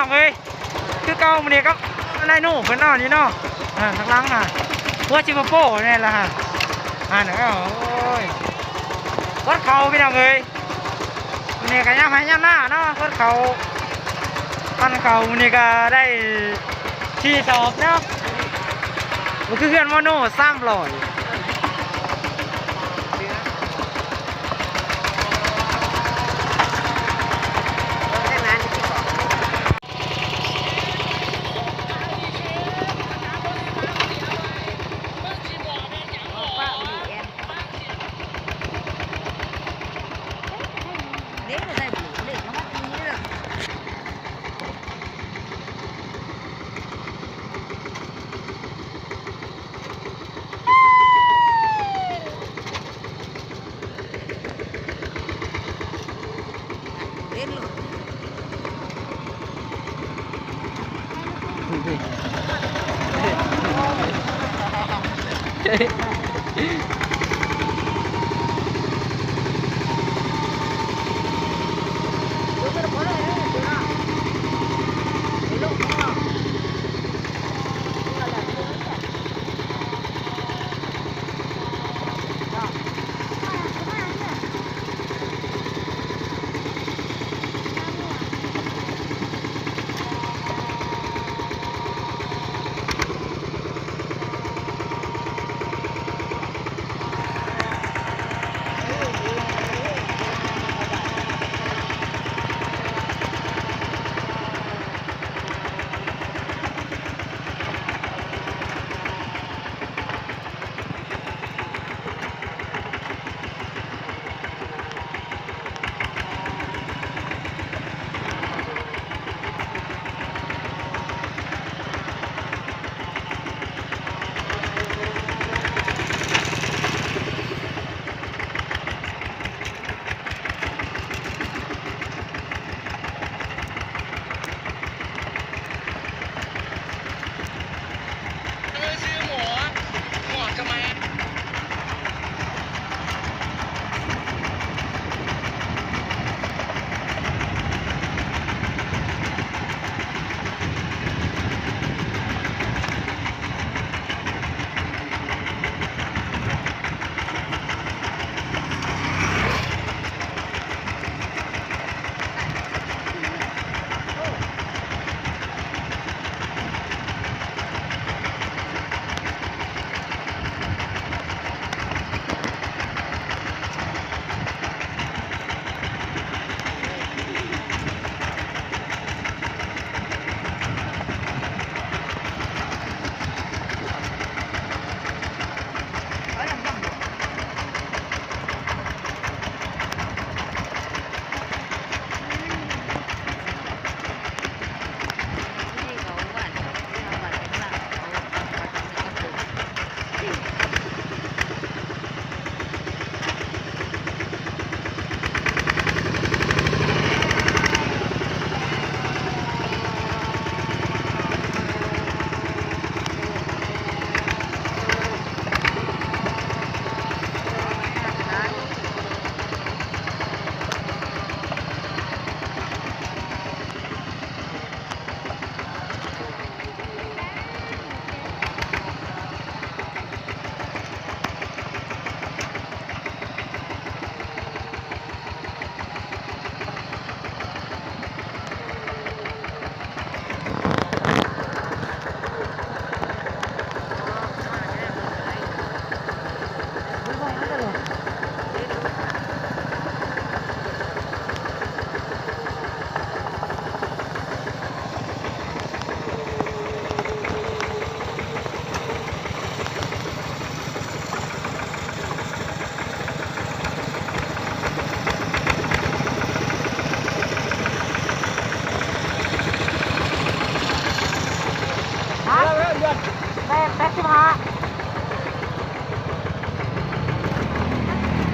องเอ้ยคือเก่ามันนี่ก็นายหนูเพิ่นเนาะนี่เนาะทางหลังหัวจิบโป้นี่แหละเนาะโอ้ยรถเขาพี่น้องเอ้ยมันนี่ก็ย่ำให้ย่ำหน้าเนาะรถเขาคันเขามันนี่ก็ได้ที่สอบเนาะมันคือเพื่อนโมโน่ซ้ำลอย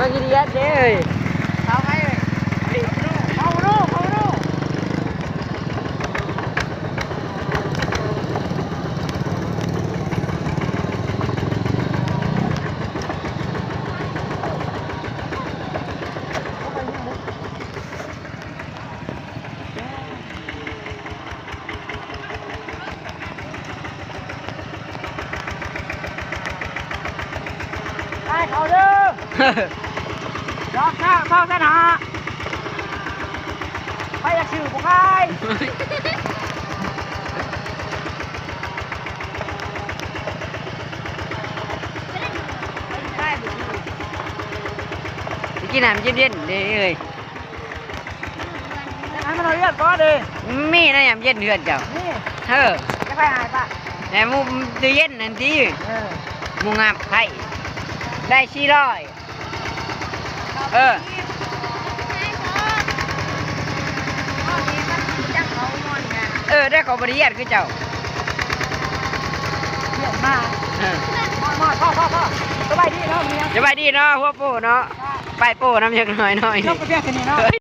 ก็ยินดีเด้อเอาไงเอาดู รอบหน้าเข้าสนามไปอยากชื่อบุคคลไปกินน้ำเย็นๆเด้เอ้ย ให้มันเราเรียกก็ดี มีน้ำเย็นเดือนเจ้า นี่ เออ จะไปหายปะ แต่มูตู้เย็นนั่นที เออ มูงับไข่ได้400เออ ได้ขอบริญาตคือเจ้า เรียกมา เออ มาพ่อสบายดีเนาะเมีย สบายดีเนาะหัวโป้เนาะไปโป้น้ำยังน้อย ยกไปเพียงแค่นี้เนาะ